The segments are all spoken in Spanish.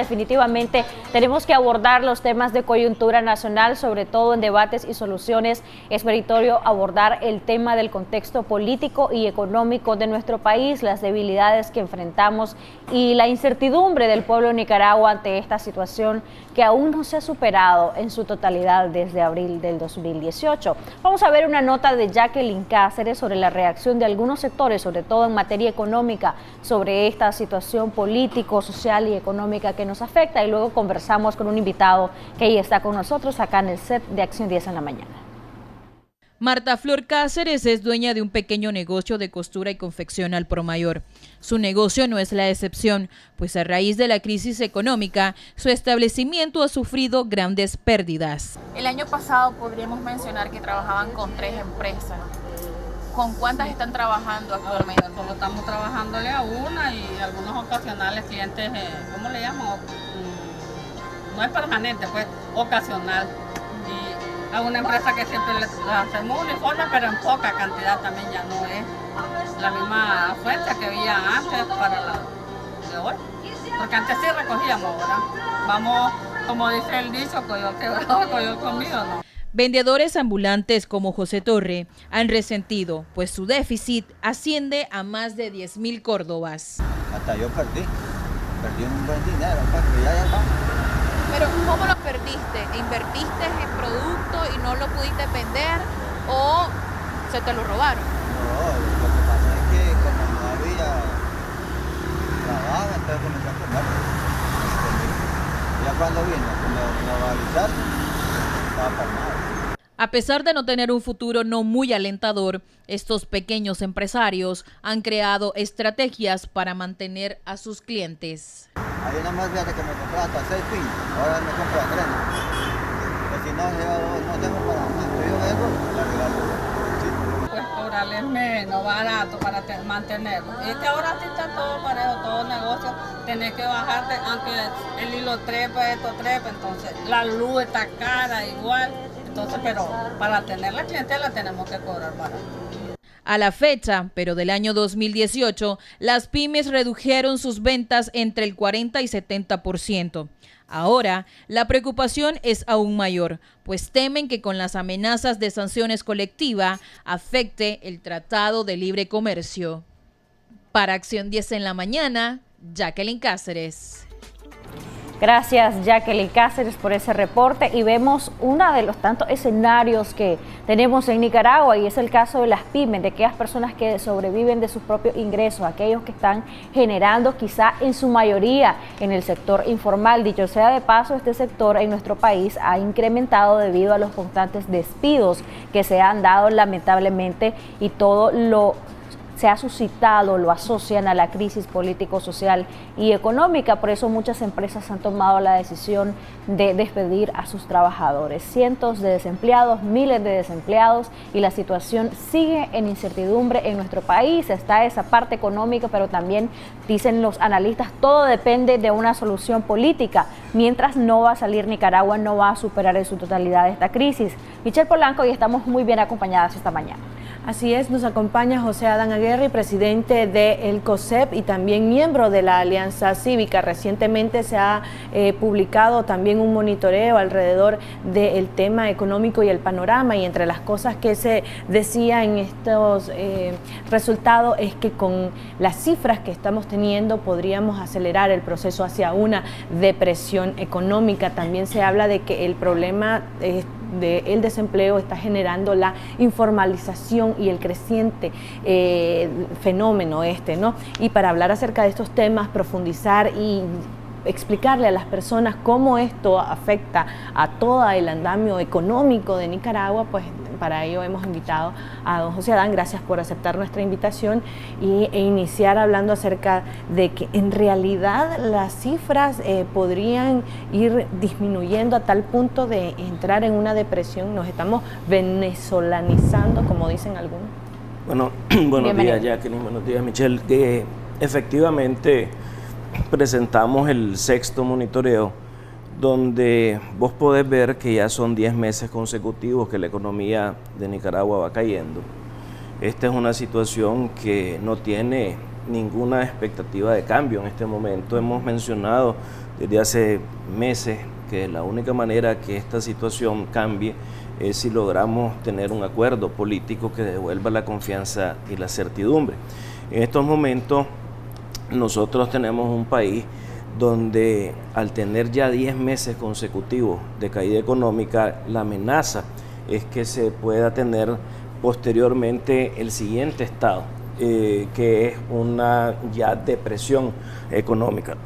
Definitivamente tenemos que abordar los temas de coyuntura nacional, sobre todo en debates y soluciones. Es meritorio abordar el tema del contexto político y económico de nuestro país, las debilidades que enfrentamos y la incertidumbre del pueblo de Nicaragua ante esta situación que aún no se ha superado en su totalidad desde abril del 2018. Vamos a ver una nota de Jacqueline Cáceres sobre la reacción de algunos sectores, sobre todo en materia económica, sobre esta situación político, social y económica que nos afecta, y luego conversamos con un invitado que ya está con nosotros acá en el set de Acción 10 en la mañana. Marta Flor Cáceres es dueña de un pequeño negocio de costura y confección al por mayor. Su negocio no es la excepción, pues a raíz de la crisis económica, su establecimiento ha sufrido grandes pérdidas. El año pasado podríamos mencionar que trabajaban con 3 empresas. ¿Con cuántas están trabajando actualmente? Solo estamos trabajándole a una y algunos ocasionales clientes, ¿cómo le llamo? No es permanente, pues ocasional. Y a una empresa que siempre le hacemos uniforme, pero en poca cantidad también, ya no es la misma fuerza que había antes para la de hoy. Porque antes sí recogíamos, ¿verdad? Vamos, como dice el dicho, coyol quebrado, coyol comido, ¿no? Vendedores ambulantes como José Torre han resentido, pues su déficit asciende a más de 10,000 córdobas. Hasta yo perdí un buen dinero, porque ya va. Pero ¿cómo lo perdiste? ¿Invertiste en producto y no lo pudiste vender o se te lo robaron? No, lo que pasa es que como no había trabajo, entonces comencé a comer. Ya cuando vino, me va a avisar, estaba palmado. A pesar de no tener un futuro no muy alentador, estos pequeños empresarios han creado estrategias para mantener a sus clientes. Hay una más vieja que me compraba hasta 6 pinos, ahora me compra 3. Pues si no, yo no tengo para más, yo vengo, la regalo. Pues cobrarles menos, barato para mantenerlo. Es que ahora sí está todo parejo, todo negocio, tenés que bajarte, aunque el hilo trepa, esto trepa, entonces la luz está cara igual. Entonces, pero para tener la clientela tenemos que cobrar barato. A la fecha, pero del año 2018, las pymes redujeron sus ventas entre el 40 y 70%. Ahora, la preocupación es aún mayor, pues temen que con las amenazas de sanciones colectivas afecte el Tratado de Libre Comercio. Para Acción 10 en la mañana, Jacqueline Cáceres. Gracias, Jacqueline Cáceres, por ese reporte, y vemos uno de los tantos escenarios que tenemos en Nicaragua, y es el caso de las pymes, de aquellas personas que sobreviven de sus propios ingresos, aquellos que están generando quizá en su mayoría en el sector informal. Dicho sea de paso, este sector en nuestro país ha incrementado debido a los constantes despidos que se han dado lamentablemente, y todo lo se ha suscitado, lo asocian a la crisis político, social y económica. Por eso muchas empresas han tomado la decisión de despedir a sus trabajadores. Cientos de desempleados, miles de desempleados, y la situación sigue en incertidumbre en nuestro país. Está esa parte económica, pero también, dicen los analistas, todo depende de una solución política. Mientras no va a salir Nicaragua, no va a superar en su totalidad esta crisis. Michelle Polanco, y estamos muy bien acompañadas esta mañana. Así es, nos acompaña José Adán Aguirre, presidente del COSEP y también miembro de la Alianza Cívica. Recientemente se ha publicado también un monitoreo alrededor del tema económico y el panorama, y entre las cosas que se decía en estos resultados es que con las cifras que estamos teniendo podríamos acelerar el proceso hacia una depresión económica. También se habla de que el problema del desempleo está generando la informalización y el creciente fenómeno ¿no? Y para hablar acerca de estos temas, profundizar y explicarle a las personas cómo esto afecta a todo el andamio económico de Nicaragua, pues para ello hemos invitado a don José Adán. Gracias por aceptar nuestra invitación e iniciar hablando acerca de que en realidad las cifras podrían ir disminuyendo a tal punto de entrar en una depresión. Nos estamos venezolanizando, como dicen algunos. Bueno, buenos días, Jacqueline, buenos días, Michelle. Efectivamente, presentamos el 6º monitoreo, donde vos podés ver que ya son 10 meses consecutivos que la economía de Nicaragua va cayendo. Esta es una situación que no tiene ninguna expectativa de cambio en este momento. Hemos mencionado desde hace meses que la única manera que esta situación cambie es si logramos tener un acuerdo político que devuelva la confianza y la certidumbre. En estos momentos nosotros tenemos un país donde al tener ya 10 meses consecutivos de caída económica, la amenaza es que se pueda tener posteriormente el siguiente estado, que es una ya depresión económica.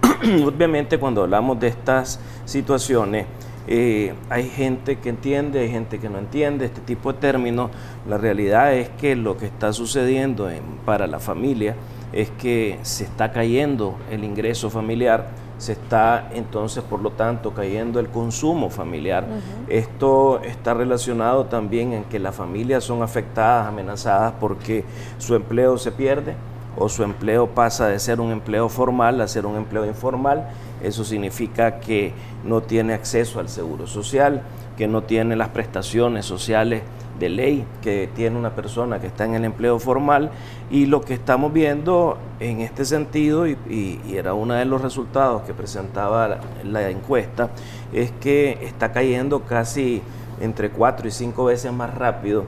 Obviamente cuando hablamos de estas situaciones, hay gente que entiende, hay gente que no entiende este tipo de términos. La realidad es que lo que está sucediendo para la familia es que se está cayendo el ingreso familiar, se está entonces por lo tanto cayendo el consumo familiar. Esto está relacionado también en que las familias son afectadas, amenazadas porque su empleo se pierde o su empleo pasa de ser un empleo formal a ser un empleo informal. Eso significa que no tiene acceso al seguro social, que no tiene las prestaciones sociales de ley que tiene una persona que está en el empleo formal. Y lo que estamos viendo en este sentido, y era uno de los resultados que presentaba la encuesta, es que está cayendo casi entre 4 y 5 veces más rápido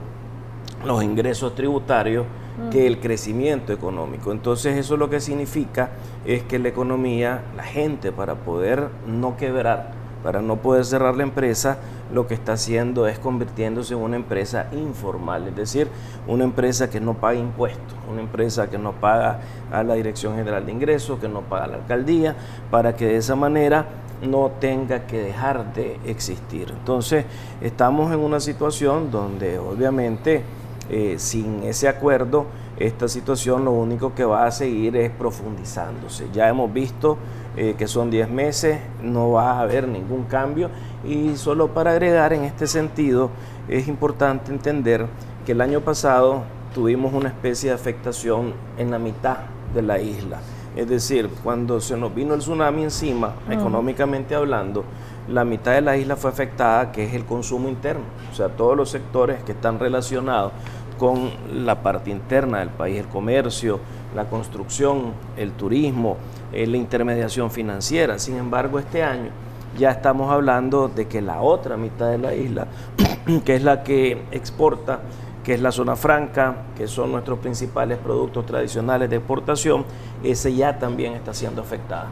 los ingresos tributarios que el crecimiento económico. Entonces eso lo que significa es que la economía, la gente, para poder no quebrar, para no poder cerrar la empresa, lo que está haciendo es convirtiéndose en una empresa informal, es decir, una empresa que no paga impuestos, una empresa que no paga a la Dirección General de Ingresos, que no paga a la alcaldía, para que de esa manera no tenga que dejar de existir. Entonces estamos en una situación donde obviamente sin ese acuerdo, esta situación lo único que va a seguir es profundizándose. Ya hemos visto que son 10 meses, no va a haber ningún cambio. Y solo para agregar en este sentido, es importante entender que el año pasado tuvimos una especie de afectación en la mitad de la isla. Es decir, cuando se nos vino el tsunami encima, económicamente hablando, la mitad de la isla fue afectada, que es el consumo interno. O sea, todos los sectores que están relacionados con la parte interna del país, el comercio, la construcción, el turismo, la intermediación financiera. Sin embargo, este año ya estamos hablando de que la otra mitad de la isla, que es la que exporta, que es la zona franca, que son nuestros principales productos tradicionales de exportación, ese ya también está siendo afectada.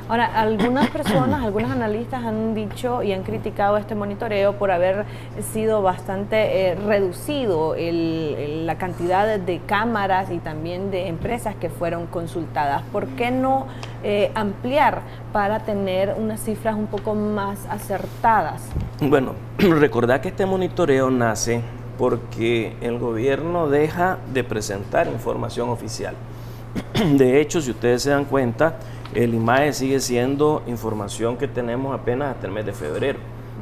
Ahora, algunas personas, algunos analistas han dicho y han criticado este monitoreo por haber sido bastante reducido la cantidad de cámaras y también de empresas que fueron consultadas. ¿Por qué no ampliar para tener unas cifras un poco más acertadas? Bueno, recordad que este monitoreo nace porque el gobierno deja de presentar información oficial. De hecho, si ustedes se dan cuenta, el IMAE sigue siendo información que tenemos apenas hasta el mes de febrero.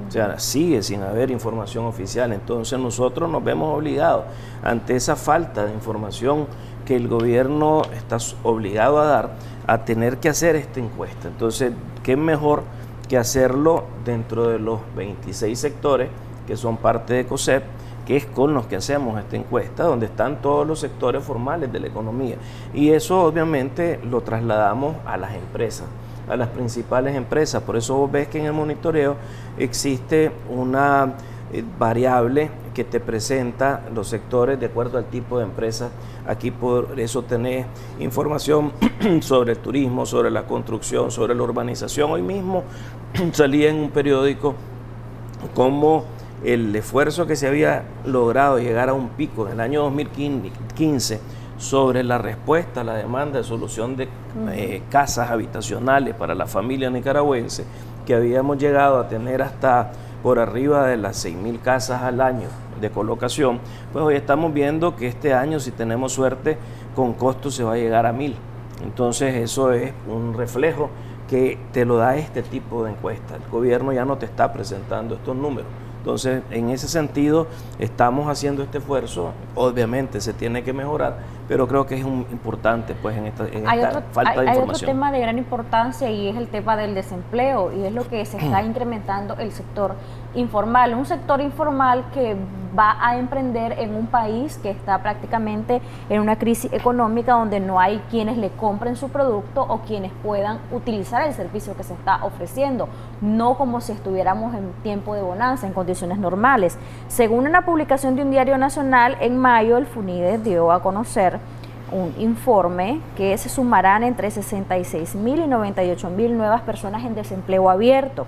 O sea, sigue sin haber información oficial. Entonces nosotros nos vemos obligados ante esa falta de información que el gobierno está obligado a dar, a tener que hacer esta encuesta. Entonces, ¿qué mejor que hacerlo dentro de los 26 sectores que son parte de COSEP, que es con los que hacemos esta encuesta, donde están todos los sectores formales de la economía? Y eso obviamente lo trasladamos a las empresas, a las principales empresas. Por eso vos ves que en el monitoreo existe una variable que te presenta los sectores de acuerdo al tipo de empresa. Aquí por eso tenés información sobre el turismo, sobre la construcción, sobre la urbanización. Hoy mismo salía en un periódico como el esfuerzo que se había logrado llegar a un pico en el año 2015 sobre la respuesta a la demanda de solución de casas habitacionales para la familia nicaragüense, que habíamos llegado a tener hasta por arriba de las 6.000 casas al año de colocación. Pues hoy estamos viendo que este año, si tenemos suerte, con costos se va a llegar a 1.000. Entonces eso es un reflejo que te lo da este tipo de encuesta. El gobierno ya no te está presentando estos números. Entonces, en ese sentido, estamos haciendo este esfuerzo. Obviamente se tiene que mejorar, pero creo que es importante pues en esta falta de información. Hay otro tema de gran importancia y es el tema del desempleo, y es lo que se está incrementando el sector informal, un sector informal que va a emprender en un país que está prácticamente en una crisis económica donde no hay quienes le compren su producto o quienes puedan utilizar el servicio que se está ofreciendo, no como si estuviéramos en tiempo de bonanza, en condiciones normales. Según una publicación de un diario nacional, en mayo el FUNIDE dio a conocer un informe que se sumarán entre 66.000 y 98.000 nuevas personas en desempleo abierto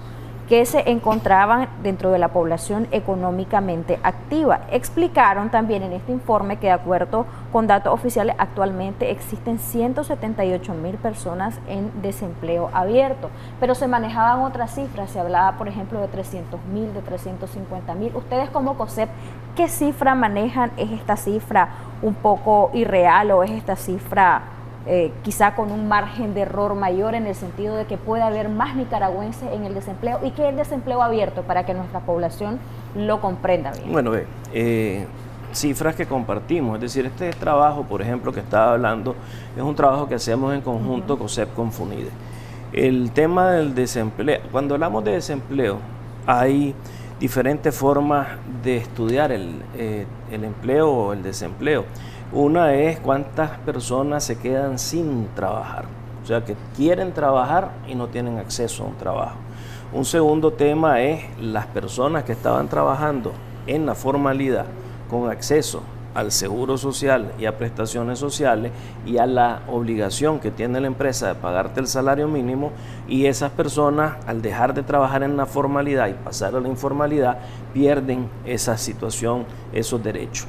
que se encontraban dentro de la población económicamente activa. Explicaron también en este informe que de acuerdo con datos oficiales actualmente existen 178.000 personas en desempleo abierto, pero se manejaban otras cifras, se hablaba por ejemplo de 300.000, de 350.000. Ustedes como COSEP, ¿qué cifra manejan? ¿Es esta cifra un poco irreal o es esta cifra quizá con un margen de error mayor en el sentido de que puede haber más nicaragüenses en el desempleo? ¿Y qué es el desempleo abierto para que nuestra población lo comprenda bien? Bueno, cifras que compartimos, es decir, este trabajo, por ejemplo, que estaba hablando, es un trabajo que hacemos en conjunto COSEP con FUNIDE. El tema del desempleo, cuando hablamos de desempleo, hay diferentes formas de estudiar el empleo o el desempleo. Una es cuántas personas se quedan sin trabajar, o sea, que quieren trabajar y no tienen acceso a un trabajo. Un segundo tema es las personas que estaban trabajando en la formalidad con acceso al seguro social y a prestaciones sociales y a la obligación que tiene la empresa de pagarte el salario mínimo, y esas personas al dejar de trabajar en la formalidad y pasar a la informalidad pierden esa situación, esos derechos.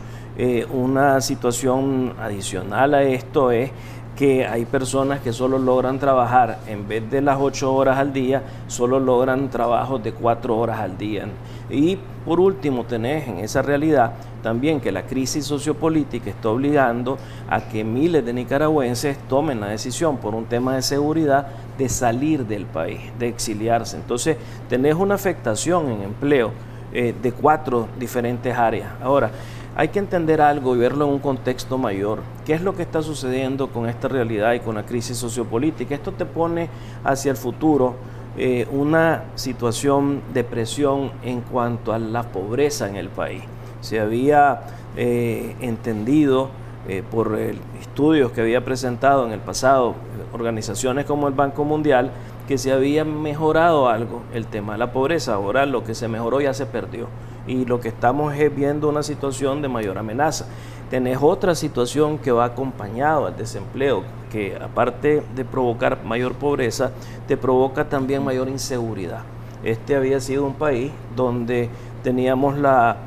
Una situación adicional a esto es que hay personas que solo logran trabajar, en vez de las 8 horas al día, solo logran trabajos de 4 horas al día. Y por último tenés en esa realidad también que la crisis sociopolítica está obligando a que miles de nicaragüenses tomen la decisión por un tema de seguridad de salir del país, de exiliarse. Entonces tenés una afectación en empleo de 4 diferentes áreas. Ahora, hay que entender algo y verlo en un contexto mayor. ¿Qué es lo que está sucediendo con esta realidad y con la crisis sociopolítica? Esto te pone hacia el futuro una situación de presión en cuanto a la pobreza en el país. Se había entendido por estudios que había presentado en el pasado organizaciones como el Banco Mundial que se había mejorado algo el tema de la pobreza. Ahora lo que se mejoró ya se perdió y lo que estamos es viendo una situación de mayor amenaza. Tenés otra situación que va acompañado al desempleo, que aparte de provocar mayor pobreza, te provoca también mayor inseguridad. Este había sido un país donde teníamos la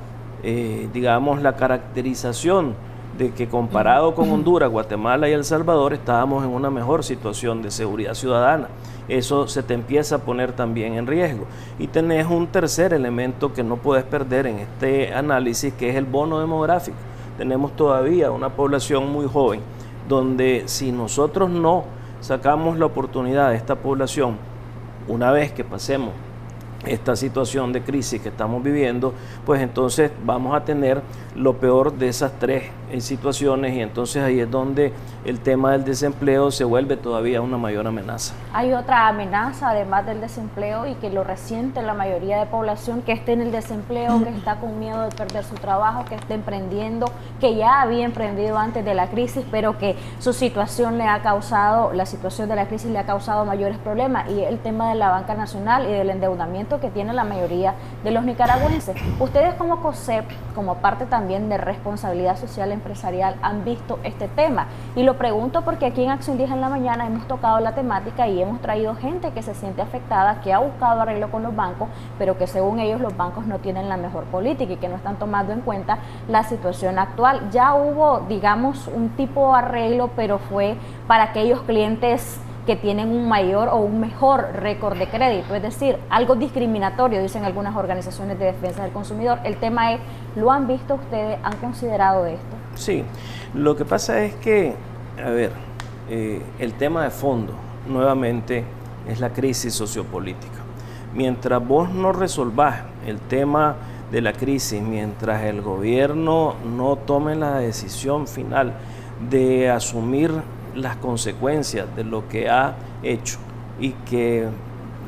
caracterización de que comparado con Honduras, Guatemala y El Salvador estábamos en una mejor situación de seguridad ciudadana. Eso se te empieza a poner también en riesgo. Y tenés un tercer elemento que no puedes perder en este análisis, que es el bono demográfico. Tenemos todavía una población muy joven, donde si nosotros no sacamos la oportunidad de esta población, una vez que pasemos esta situación de crisis que estamos viviendo, pues entonces vamos a tener lo peor de esas 3 situaciones, y entonces ahí es donde el tema del desempleo se vuelve todavía una mayor amenaza. Hay otra amenaza además del desempleo, y que lo resiente la mayoría de población que esté en el desempleo, que está con miedo de perder su trabajo, que esté emprendiendo, que ya había emprendido antes de la crisis, pero que su situación la situación de la crisis le ha causado mayores problemas, y el tema de la banca nacional y del endeudamiento que tiene la mayoría de los nicaragüenses. Ustedes como COSEP, como parte también de responsabilidad social empresarial, han visto este tema, y lo pregunto porque aquí en Acción 10 en la mañana hemos tocado la temática y hemos traído gente que se siente afectada, que ha buscado arreglo con los bancos, pero que según ellos los bancos no tienen la mejor política y que no están tomando en cuenta la situación actual. Ya hubo, digamos, un tipo de arreglo, pero fue para aquellos clientes que tienen un mayor o un mejor récord de crédito, es decir, algo discriminatorio, dicen algunas organizaciones de defensa del consumidor. El tema es, ¿lo han visto ustedes? ¿Han considerado esto? Sí, lo que pasa es que, el tema de fondo, nuevamente, es la crisis sociopolítica. Mientras vos no resolvás el tema de la crisis, mientras el gobierno no tome la decisión final de asumir las consecuencias de lo que ha hecho y que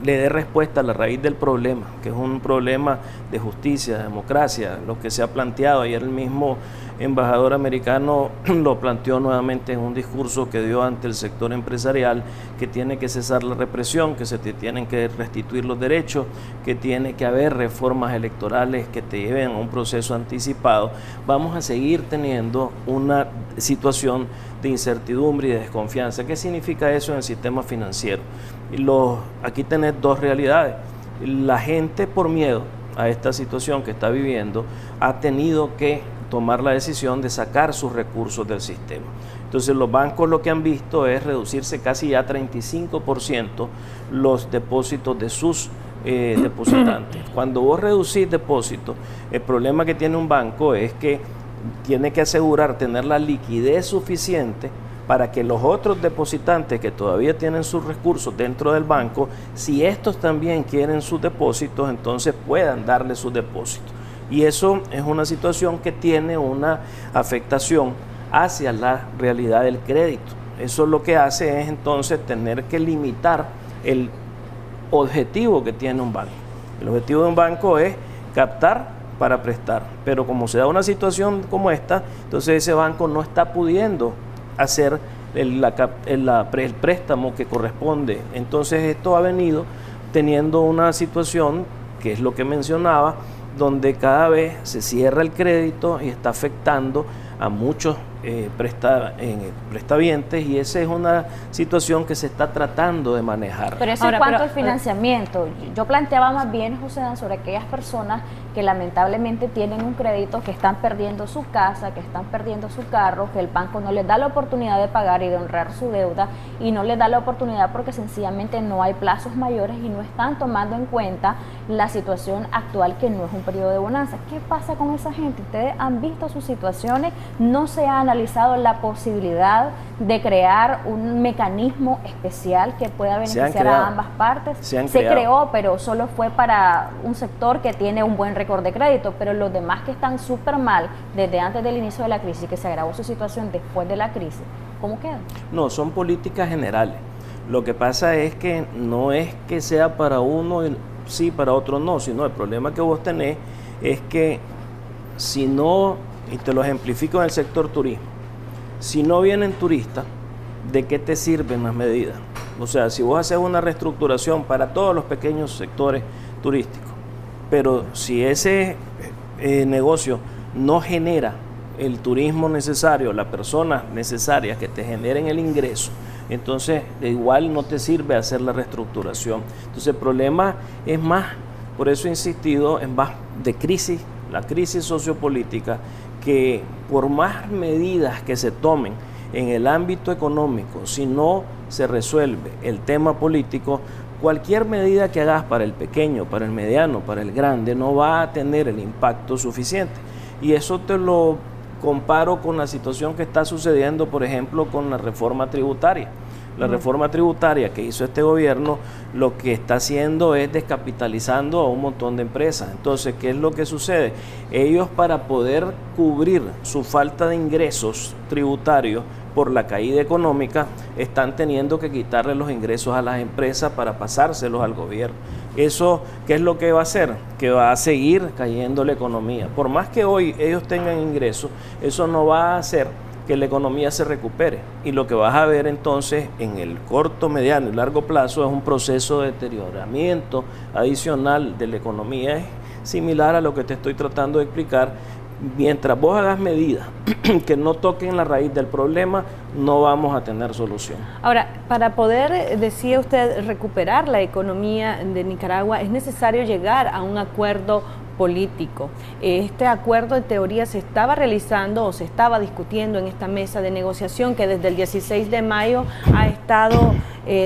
le dé respuesta a la raíz del problema, que es un problema de justicia, de democracia, lo que se ha planteado. Ayer el mismo embajador americano lo planteó nuevamente en un discurso que dio ante el sector empresarial, que tiene que cesar la represión, que se te tienen que restituir los derechos, que tiene que haber reformas electorales que te lleven a un proceso anticipado. Vamos a seguir teniendo una situación de incertidumbre y de desconfianza. ¿Qué significa eso en el sistema financiero? Aquí tenés dos realidades. La gente, por miedo a esta situación que está viviendo, ha tenido que tomar la decisión de sacar sus recursos del sistema. Entonces los bancos lo que han visto es reducirse casi ya 35% los depósitos de sus depositantes. Cuando vos reducís depósitos, el problema que tiene un banco es que tiene que asegurar tener la liquidez suficiente para que los otros depositantes que todavía tienen sus recursos dentro del banco, si estos también quieren sus depósitos, entonces puedan darle sus depósitos. Y eso es una situación que tiene una afectación hacia la realidad del crédito. Eso lo que hace es entonces tener que limitar el objetivo que tiene un banco. El objetivo de un banco es captar para prestar, pero como se da una situación como esta, entonces ese banco no está pudiendo hacer el préstamo que corresponde. Entonces esto ha venido teniendo una situación que es lo que mencionaba, donde cada vez se cierra el crédito y está afectando a muchos prestavientes, y esa es una situación que se está tratando de manejar. Pero eso en cuanto al financiamiento, yo planteaba más bien, José Dan, sobre aquellas personas que lamentablemente tienen un crédito, que están perdiendo su casa, que están perdiendo su carro, que el banco no les da la oportunidad de pagar y de honrar su deuda, y no les da la oportunidad porque sencillamente no hay plazos mayores y no están tomando en cuenta la situación actual, que no es un periodo de bonanza. ¿Qué pasa con esa gente? Ustedes han visto sus situaciones, no se ha analizado la posibilidad de crear un mecanismo especial que pueda beneficiar a ambas partes. Se creó, pero solo fue para un sector que tiene un buen récord de crédito, pero los demás que están súper mal desde antes del inicio de la crisis, que se agravó su situación después de la crisis, ¿cómo quedan? No, son políticas generales. Lo que pasa es que no es que sea para uno sí, para otro no, sino el problema que vos tenés es que si no, y te lo ejemplifico en el sector turismo, si no vienen turistas, ¿de qué te sirven las medidas? O sea, si vos haces una reestructuración para todos los pequeños sectores turísticos, pero si ese negocio no genera el turismo necesario, las personas necesarias que te generen el ingreso, entonces igual no te sirve hacer la reestructuración. Entonces el problema es más, por eso he insistido, es más de crisis, la crisis sociopolítica, que por más medidas que se tomen en el ámbito económico, si no se resuelve el tema político, cualquier medida que hagas para el pequeño, para el mediano, para el grande, no va a tener el impacto suficiente. Y eso te lo comparo con la situación que está sucediendo, por ejemplo, con la reforma tributaria. La reforma tributaria que hizo este gobierno lo que está haciendo es descapitalizando a un montón de empresas. Entonces, ¿qué es lo que sucede? Ellos, para poder cubrir su falta de ingresos tributarios por la caída económica, están teniendo que quitarle los ingresos a las empresas para pasárselos al gobierno. Eso, ¿qué es lo que va a hacer? Que va a seguir cayendo la economía. Por más que hoy ellos tengan ingresos, eso no va a hacer que la economía se recupere. Y lo que vas a ver entonces en el corto, mediano y largo plazo es un proceso de deterioramiento adicional de la economía. Es similar a lo que te estoy tratando de explicar. Mientras vos hagas medidas que no toquen la raíz del problema, no vamos a tener solución. Ahora, para poder, decía usted, recuperar la economía de Nicaragua, es necesario llegar a un acuerdo político. Este acuerdo en teoría se estaba realizando o se estaba discutiendo en esta mesa de negociación que desde el 16 de mayo ha estado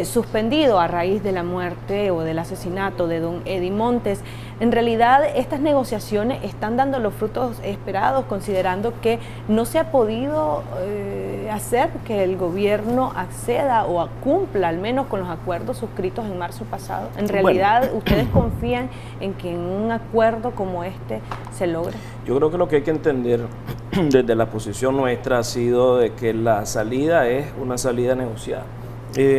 suspendido a raíz de la muerte o del asesinato de don Eddie Montes. En realidad, estas negociaciones están dando los frutos esperados, considerando que no se ha podido hacer que el gobierno acceda o cumpla al menos con los acuerdos suscritos en marzo pasado. En realidad, ¿ustedes confían en que en un acuerdo como este se logre? Yo creo que lo que hay que entender desde la posición nuestra ha sido de que la salida es una salida negociada.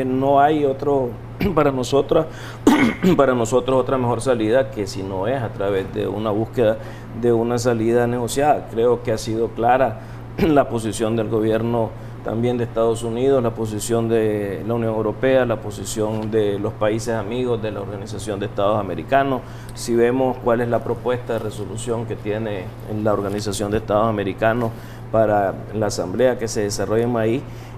No hay otro para nosotros otra mejor salida que si no es a través de una búsqueda de una salida negociada. Creo que ha sido clara la posición del gobierno también de Estados Unidos, la posición de la Unión Europea, la posición de los países amigos de la Organización de Estados Americanos. Si vemos cuál es la propuesta de resolución que tiene la Organización de Estados Americanos para la asamblea que se desarrolla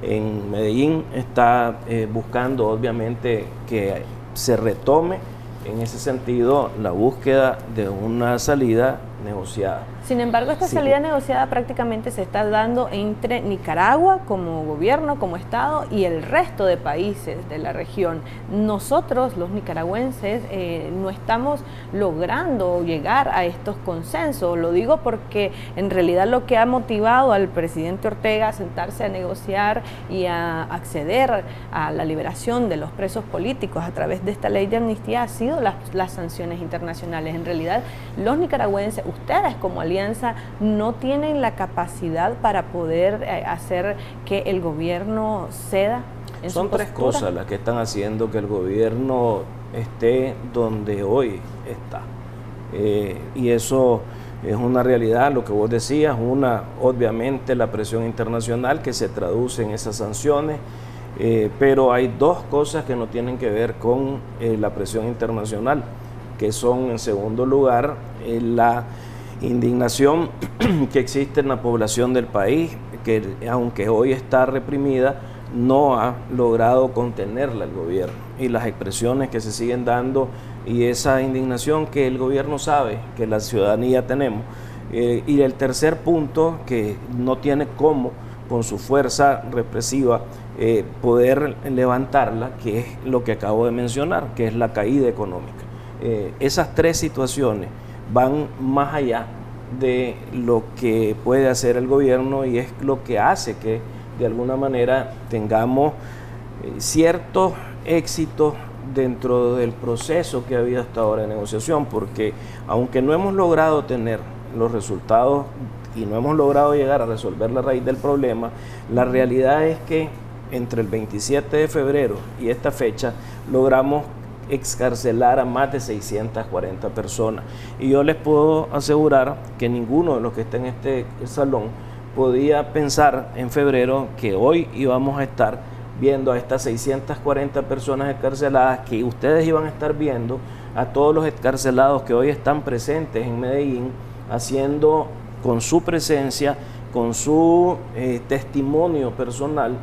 en Medellín, está buscando obviamente que se retome en ese sentido la búsqueda de una salida negociada. Sin embargo, esta salida negociada prácticamente se está dando entre Nicaragua como gobierno, como Estado, y el resto de países de la región. Nosotros, los nicaragüenses, no estamos logrando llegar a estos consensos. Lo digo porque en realidad lo que ha motivado al presidente Ortega a sentarse a negociar y a acceder a la liberación de los presos políticos a través de esta ley de amnistía ha sido las sanciones internacionales. En realidad, los nicaragüenses, ustedes como alianza, no tienen la capacidad para poder hacer que el gobierno ceda en su postura. Son tres cosas las que están haciendo que el gobierno esté donde hoy está. Y eso es una realidad, lo que vos decías, obviamente la presión internacional que se traduce en esas sanciones, pero hay dos cosas que no tienen que ver con la presión internacional, que son, en segundo lugar, la indignación que existe en la población del país, que aunque hoy está reprimida, no ha logrado contenerla el gobierno, y las expresiones que se siguen dando y esa indignación que el gobierno sabe que la ciudadanía tenemos. Y el tercer punto, que no tiene cómo con su fuerza represiva poder levantarla, que es lo que acabo de mencionar, que es la caída económica. Esas tres situaciones van más allá de lo que puede hacer el gobierno, y es lo que hace que de alguna manera tengamos ciertos éxitos dentro del proceso que ha habido hasta ahora de negociación, porque aunque no hemos logrado tener los resultados y no hemos logrado llegar a resolver la raíz del problema, la realidad es que entre el 27 de febrero y esta fecha logramos excarcelar a más de 640 personas. Y yo les puedo asegurar que ninguno de los que está en este salón podía pensar en febrero que hoy íbamos a estar viendo a estas 640 personas excarceladas, que ustedes iban a estar viendo a todos los excarcelados que hoy están presentes en Medellín, haciendo con su presencia, con su testimonio personal,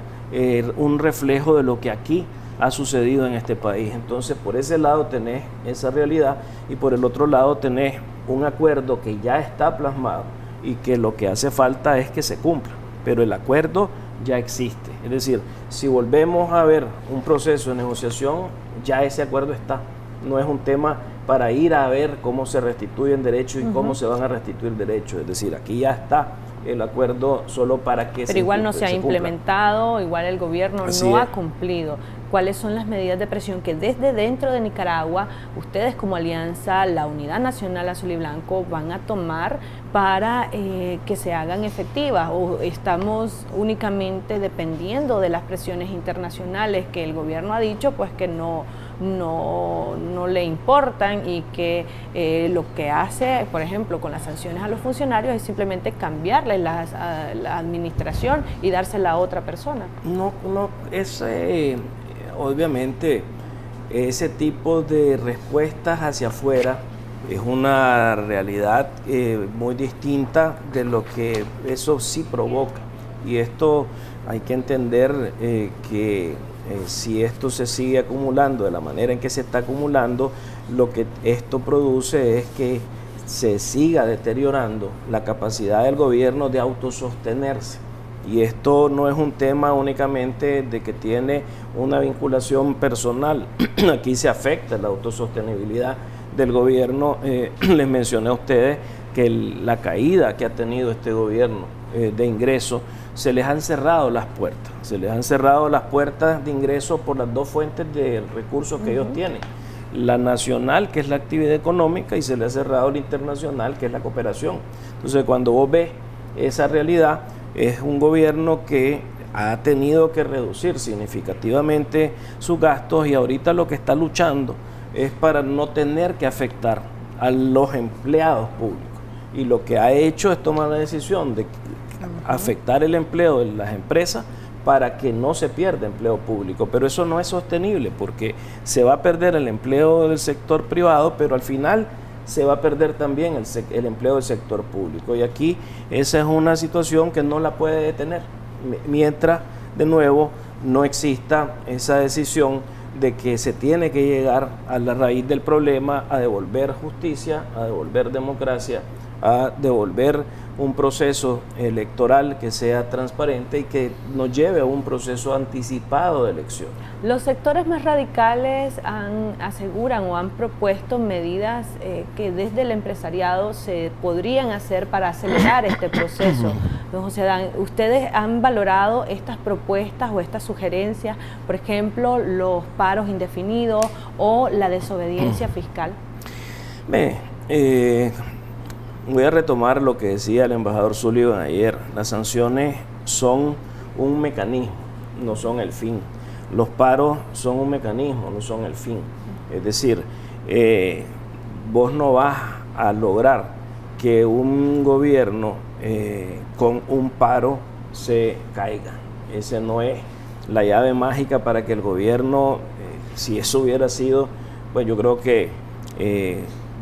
un reflejo de lo que aquí ha sucedido en este país. Entonces, por ese lado tenés esa realidad, y por el otro lado tenés un acuerdo que ya está plasmado y que lo que hace falta es que se cumpla, pero el acuerdo ya existe. Es decir, si volvemos a ver un proceso de negociación, ya ese acuerdo está. No es un tema para ir a ver cómo se restituyen derechos y cómo se van a restituir derechos. Es decir, aquí ya está el acuerdo, solo para que pero igual no se ha implementado, igual el gobierno no ha cumplido. ¿Cuáles son las medidas de presión que desde dentro de Nicaragua ustedes como alianza, la Unidad Nacional Azul y Blanco, van a tomar para que se hagan efectivas? ¿O estamos únicamente dependiendo de las presiones internacionales que el gobierno ha dicho pues que no le importan, y que lo que hace, por ejemplo, con las sanciones a los funcionarios es simplemente cambiarle la administración y dársela a otra persona? Obviamente ese tipo de respuestas hacia afuera es una realidad muy distinta de lo que eso sí provoca, y esto hay que entender que si esto se sigue acumulando de la manera en que se está acumulando, lo que esto produce es que se siga deteriorando la capacidad del gobierno de autosostenerse. Y esto no es un tema únicamente de que tiene una vinculación personal, aquí se afecta la autosostenibilidad del gobierno. Les mencioné a ustedes que la caída que ha tenido este gobierno de ingresos, se les han cerrado las puertas de ingreso por las dos fuentes de recursos que ellos tienen: la nacional, que es la actividad económica, y se le ha cerrado la internacional, que es la cooperación. Entonces, cuando vos ves esa realidad, es un gobierno que ha tenido que reducir significativamente sus gastos y ahorita lo que está luchando es para no tener que afectar a los empleados públicos. Y lo que ha hecho es tomar la decisión de afectar el empleo de las empresas para que no se pierda empleo público. Pero eso no es sostenible porque se va a perder el empleo del sector privado, pero al final se va a perder también el empleo del sector público. Y aquí esa es una situación que no la puede detener, mientras de nuevo no exista esa decisión de que se tiene que llegar a la raíz del problema, a devolver justicia, a devolver democracia, a devolver un proceso electoral que sea transparente y que nos lleve a un proceso anticipado de elección. Los sectores más radicales aseguran o han propuesto medidas que desde el empresariado se podrían hacer para acelerar este proceso. Don José Adán, ¿ustedes han valorado estas propuestas o estas sugerencias, por ejemplo, los paros indefinidos o la desobediencia fiscal? Voy a retomar lo que decía el embajador Sullivan ayer. Las sanciones son un mecanismo, no son el fin. Los paros son un mecanismo, no son el fin. Es decir, vos no vas a lograr que un gobierno con un paro se caiga. Esa no es la llave mágica para que el gobierno, si eso hubiera sido, pues yo creo que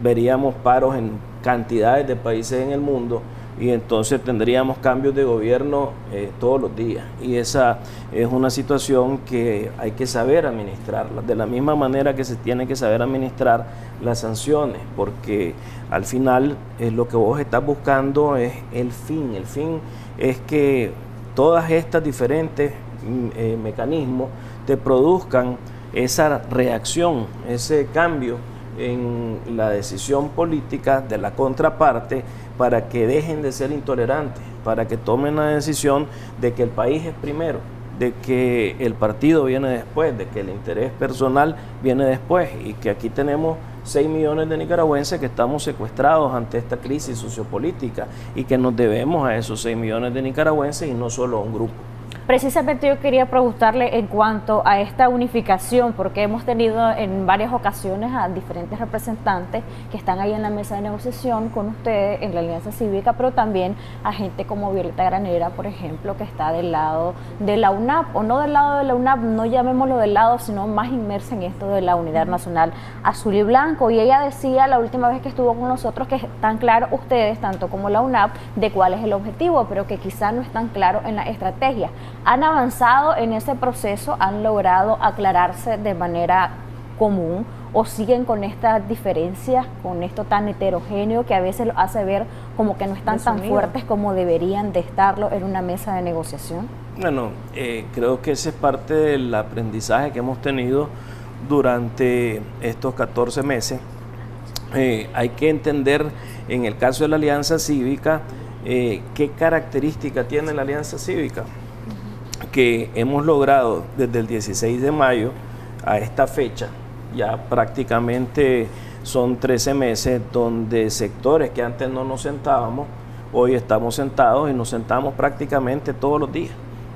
veríamos paros en cantidades de países en el mundo y entonces tendríamos cambios de gobierno todos los días, y esa es una situación que hay que saber administrarla de la misma manera que se tiene que saber administrar las sanciones, porque al final lo que vos estás buscando es el fin es que todas estas diferentes mecanismos te produzcan esa reacción, ese cambio en la decisión política de la contraparte para que dejen de ser intolerantes, para que tomen la decisión de que el país es primero, de que el partido viene después, de que el interés personal viene después, y que aquí tenemos 6 millones de nicaragüenses que estamos secuestrados ante esta crisis sociopolítica y que nos debemos a esos 6 millones de nicaragüenses y no solo a un grupo. Precisamente yo quería preguntarle en cuanto a esta unificación, porque hemos tenido en varias ocasiones a diferentes representantes que están ahí en la mesa de negociación con ustedes en la Alianza Cívica, pero también a gente como Violeta Granera, por ejemplo, que está del lado de la UNAP, o no del lado de la UNAP, no llamémoslo del lado, sino más inmersa en esto de la Unidad Nacional Azul y Blanco. Y ella decía la última vez que estuvo con nosotros que están claros ustedes, tanto como la UNAP, de cuál es el objetivo, pero que quizá no están claros en la estrategia. ¿Han avanzado en ese proceso? ¿Han logrado aclararse de manera común? ¿O siguen con estas diferencias, con esto tan heterogéneo que a veces lo hace ver como que no están tan fuertes como deberían de estarlo en una mesa de negociación? Bueno, creo que ese es parte del aprendizaje que hemos tenido durante estos 14 meses. Hay que entender, en el caso de la Alianza Cívica, qué característica tiene la Alianza Cívica, que hemos logrado desde el 16 de mayo a esta fecha, ya prácticamente son 13 meses donde sectores que antes no nos sentábamos, hoy estamos sentados y nos sentamos prácticamente todos los días,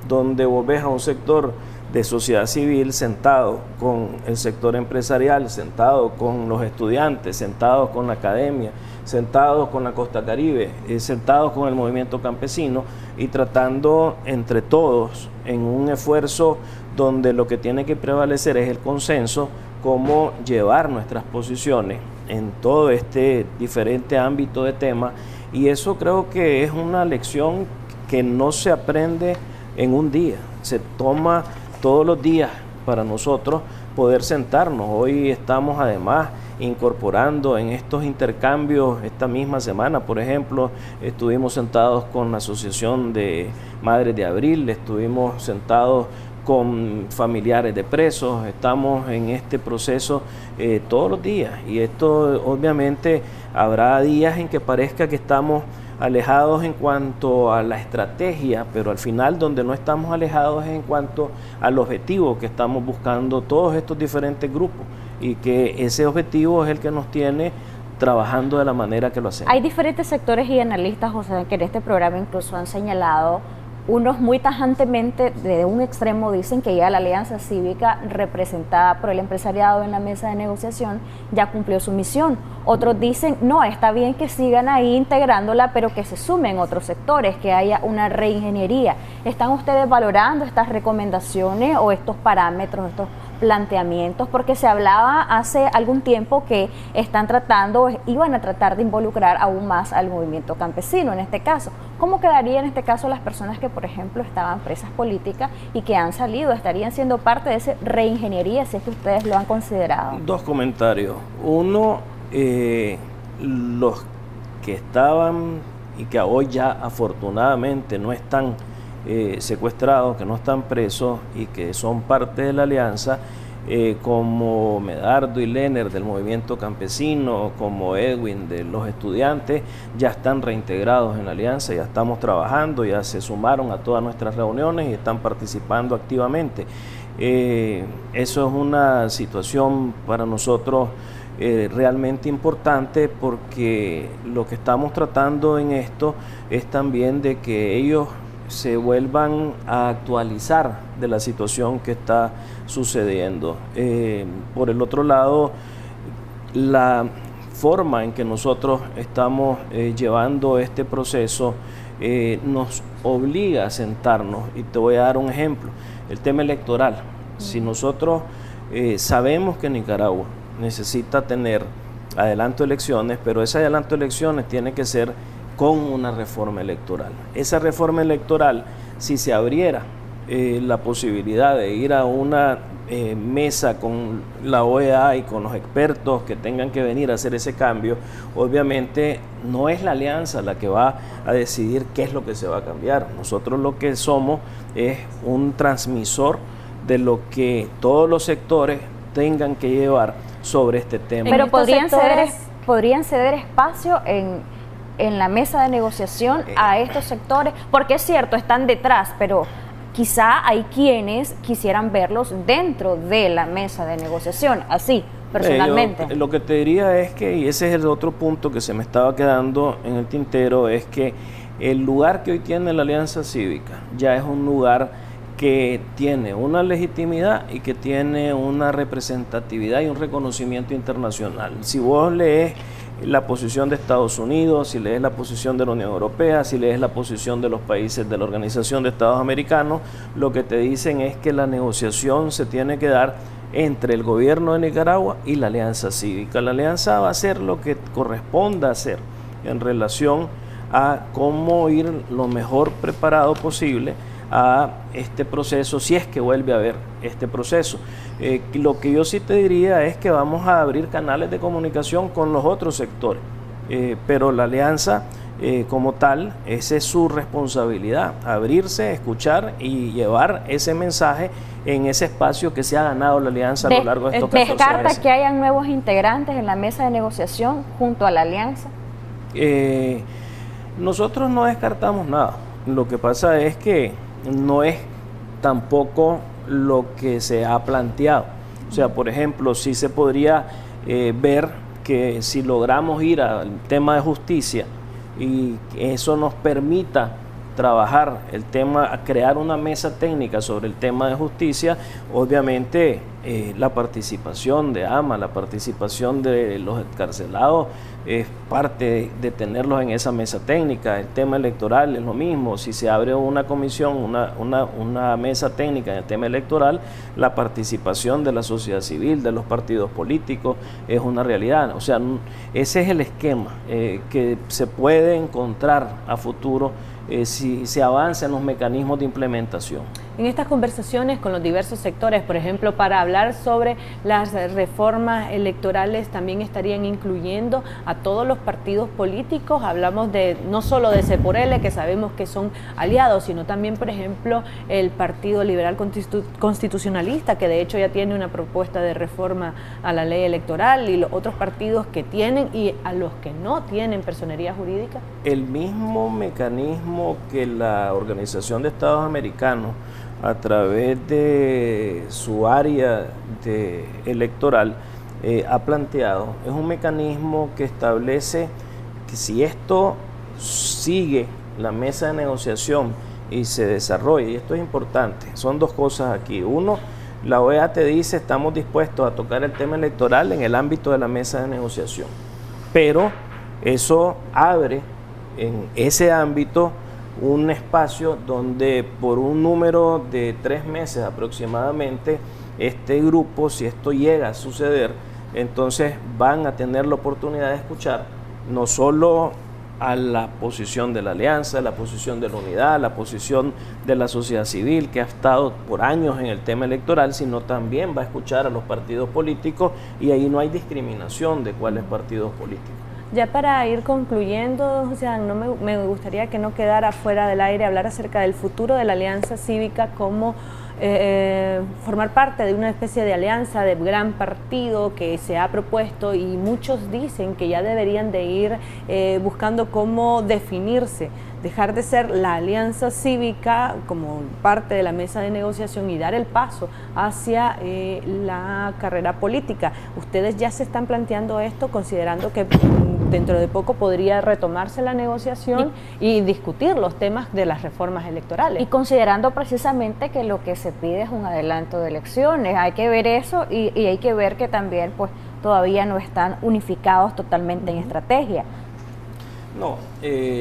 donde vos ves a un sector de sociedad civil sentado con el sector empresarial, sentado con los estudiantes, sentados con la academia, sentados con la costa caribe, sentados con el movimiento campesino y tratando entre todos en un esfuerzo donde lo que tiene que prevalecer es el consenso, cómo llevar nuestras posiciones en todo este diferente ámbito de temas, y eso creo que es una lección que no se aprende en un día, se toma todos los días para nosotros poder sentarnos. Hoy estamos además incorporando en estos intercambios, esta misma semana, por ejemplo, estuvimos sentados con la Asociación de Madres de Abril, estuvimos sentados con familiares de presos, estamos en este proceso todos los días, y esto obviamente habrá días en que parezca que estamos alejados en cuanto a la estrategia, pero al final donde no estamos alejados es en cuanto al objetivo que estamos buscando todos estos diferentes grupos, y que ese objetivo es el que nos tiene trabajando de la manera que lo hacemos. Hay diferentes sectores y analistas, José, que en este programa incluso han señalado unos muy tajantemente de un extremo dicen que ya la alianza cívica representada por el empresariado en la mesa de negociación ya cumplió su misión. Otros dicen, no, está bien que sigan ahí integrándola, pero que se sumen otros sectores, que haya una reingeniería. ¿Están ustedes valorando estas recomendaciones o estos parámetros, estos planteamientos? Porque se hablaba hace algún tiempo que iban a tratar de involucrar aún más al movimiento campesino en este caso. ¿Cómo quedaría en este caso las personas que, por ejemplo, estaban presas políticas y que han salido? ¿Estarían siendo parte de esa reingeniería, si es que ustedes lo han considerado? Dos comentarios. Uno, los que estaban y que hoy ya afortunadamente no están secuestrados, que no están presos y que son parte de la alianza, como Medardo y Lener del movimiento campesino, como Edwin de los estudiantes, ya están reintegrados en la alianza, ya estamos trabajando, ya se sumaron a todas nuestras reuniones y están participando activamente. Eso es una situación para nosotros realmente importante, porque lo que estamos tratando en esto es también de que ellos se vuelvan a actualizar de la situación que está sucediendo. Por el otro lado, la forma en que nosotros estamos llevando este proceso nos obliga a sentarnos, y te voy a dar un ejemplo, el tema electoral. Si nosotros sabemos que Nicaragua necesita tener adelanto de elecciones, pero ese adelanto de elecciones tiene que ser con una reforma electoral. Esa reforma electoral, si se abriera la posibilidad de ir a una mesa con la OEA y con los expertos que tengan que venir a hacer ese cambio, obviamente no es la alianza la que va a decidir qué es lo que se va a cambiar. Nosotros lo que somos es un transmisor de lo que todos los sectores tengan que llevar sobre este tema. Pero podrían ceder espacio en la mesa de negociación a estos sectores, porque es cierto, están detrás, pero quizá hay quienes quisieran verlos dentro de la mesa de negociación, así, personalmente. Lo que te diría es que, y ese es el otro punto que se me estaba quedando en el tintero, es que el lugar que hoy tiene la Alianza Cívica ya es un lugar que tiene una legitimidad y que tiene una representatividad y un reconocimiento internacional. Si vos lees la posición de Estados Unidos, si lees la posición de la Unión Europea, si lees la posición de los países de la Organización de Estados Americanos, lo que te dicen es que la negociación se tiene que dar entre el gobierno de Nicaragua y la Alianza Cívica. La alianza va a hacer lo que corresponda hacer en relación a cómo ir lo mejor preparado posible a este proceso, si es que vuelve a haber este proceso. Lo que yo sí te diría es que vamos a abrir canales de comunicación con los otros sectores, pero la alianza como tal, esa es su responsabilidad, abrirse, escuchar y llevar ese mensaje en ese espacio que se ha ganado la alianza a lo largo de estos 14 meses. ¿Descarta que hayan nuevos integrantes en la mesa de negociación junto a la alianza? Nosotros no descartamos nada. Lo que pasa es que no es tampoco lo que se ha planteado. O sea, por ejemplo, sí se podría ver que si logramos ir al tema de justicia y eso nos permita trabajar el tema, a crear una mesa técnica sobre el tema de justicia, obviamente la participación de AMA, la participación de los encarcelados es parte de tenerlos en esa mesa técnica. El tema electoral es lo mismo. Si se abre una comisión, una mesa técnica en el tema electoral, la participación de la sociedad civil, de los partidos políticos, es una realidad. O sea, ese es el esquema que se puede encontrar a futuro si se avanza en los mecanismos de implementación. En estas conversaciones con los diversos sectores, por ejemplo, para hablar sobre las reformas electorales, también estarían incluyendo a todos los partidos políticos. Hablamos de no solo de C por L, que sabemos que son aliados, sino también, por ejemplo, el Partido Liberal Constitucionalista, que de hecho ya tiene una propuesta de reforma a la ley electoral, y los otros partidos que tienen y a los que no tienen personería jurídica. El mismo mecanismo que la Organización de Estados Americanos, a través de su área electoral, ha planteado, es un mecanismo que establece que si esto sigue la mesa de negociación y se desarrolle. Y esto es importante. Son dos cosas aquí. Uno, la OEA te dice estamos dispuestos a tocar el tema electoral en el ámbito de la mesa de negociación. Pero eso abre en ese ámbito un espacio donde por un número de 3 meses aproximadamente, este grupo, si esto llega a suceder, entonces van a tener la oportunidad de escuchar no solo a la posición de la alianza, la posición de la unidad, la posición de la sociedad civil que ha estado por años en el tema electoral, sino también va a escuchar a los partidos políticos, y ahí no hay discriminación de cuáles partidos políticos. Ya para ir concluyendo, o sea, me gustaría que no quedara fuera del aire hablar acerca del futuro de la Alianza Cívica como formar parte de una especie de alianza de gran partido que se ha propuesto, y muchos dicen que ya deberían de ir buscando cómo definirse, dejar de ser la Alianza Cívica como parte de la mesa de negociación y dar el paso hacia la carrera política. ¿Ustedes ya se están planteando esto, considerando que dentro de poco podría retomarse la negociación y discutir los temas de las reformas electorales? Y considerando precisamente que lo que se pide es un adelanto de elecciones, hay que ver eso, y hay que ver que también pues todavía no están unificados totalmente en estrategia. No,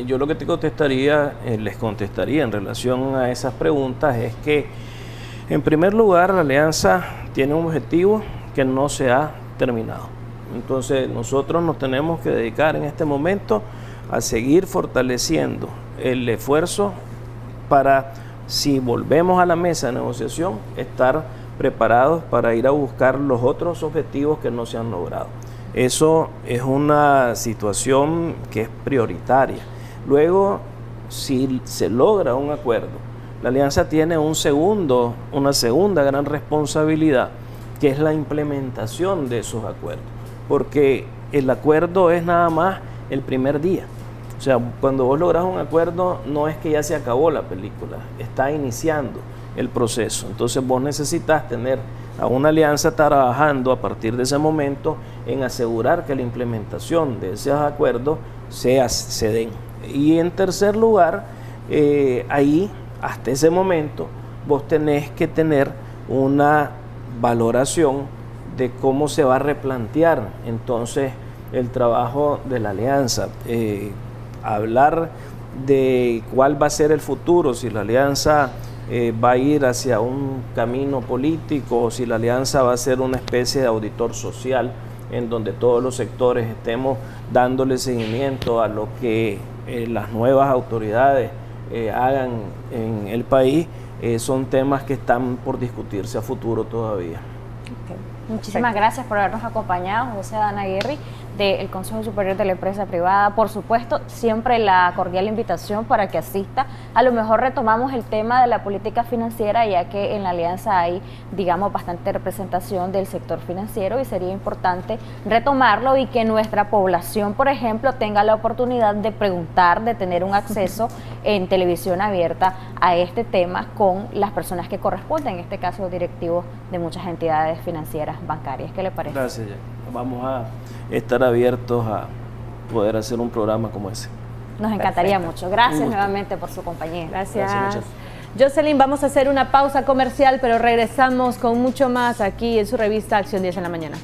yo lo que te contestaría, les contestaría en relación a esas preguntas es que, en primer lugar, la alianza tiene un objetivo que no se ha terminado. Entonces nosotros nos tenemos que dedicar en este momento a seguir fortaleciendo el esfuerzo para, si volvemos a la mesa de negociación, estar preparados para ir a buscar los otros objetivos que no se han logrado. Eso es una situación que es prioritaria. Luego, si se logra un acuerdo, la alianza tiene una segunda gran responsabilidad, que es la implementación de esos acuerdos. Porque el acuerdo es nada más el primer día. O sea, cuando vos lográs un acuerdo, no es que ya se acabó la película, está iniciando el proceso. Entonces vos necesitas tener a una alianza trabajando a partir de ese momento en asegurar que la implementación de esos acuerdos se den. Y en tercer lugar, ahí, hasta ese momento, vos tenés que tener una valoración de cómo se va a replantear entonces el trabajo de la alianza, hablar de cuál va a ser el futuro, si la alianza va a ir hacia un camino político, o si la alianza va a ser una especie de auditor social en donde todos los sectores estemos dándole seguimiento a lo que las nuevas autoridades hagan en el país. Son temas que están por discutirse a futuro todavía. Okay. Muchísimas gracias por habernos acompañado, José Adán Aguirre, del Consejo Superior de la Empresa Privada. Por supuesto, siempre la cordial invitación para que asista. A lo mejor retomamos el tema de la política financiera, ya que en la alianza hay, digamos, bastante representación del sector financiero, y sería importante retomarlo y que nuestra población, por ejemplo, tenga la oportunidad de preguntar, de tener un acceso en televisión abierta a este tema con las personas que corresponden, en este caso directivos de muchas entidades financieras bancarias. ¿Qué le parece? Gracias, Jack. Vamos a estar abiertos a poder hacer un programa como ese. Nos encantaría mucho. Gracias nuevamente por su compañía. Gracias. Jocelyn, vamos a hacer una pausa comercial, pero regresamos con mucho más aquí en su revista Acción 10 en la mañana.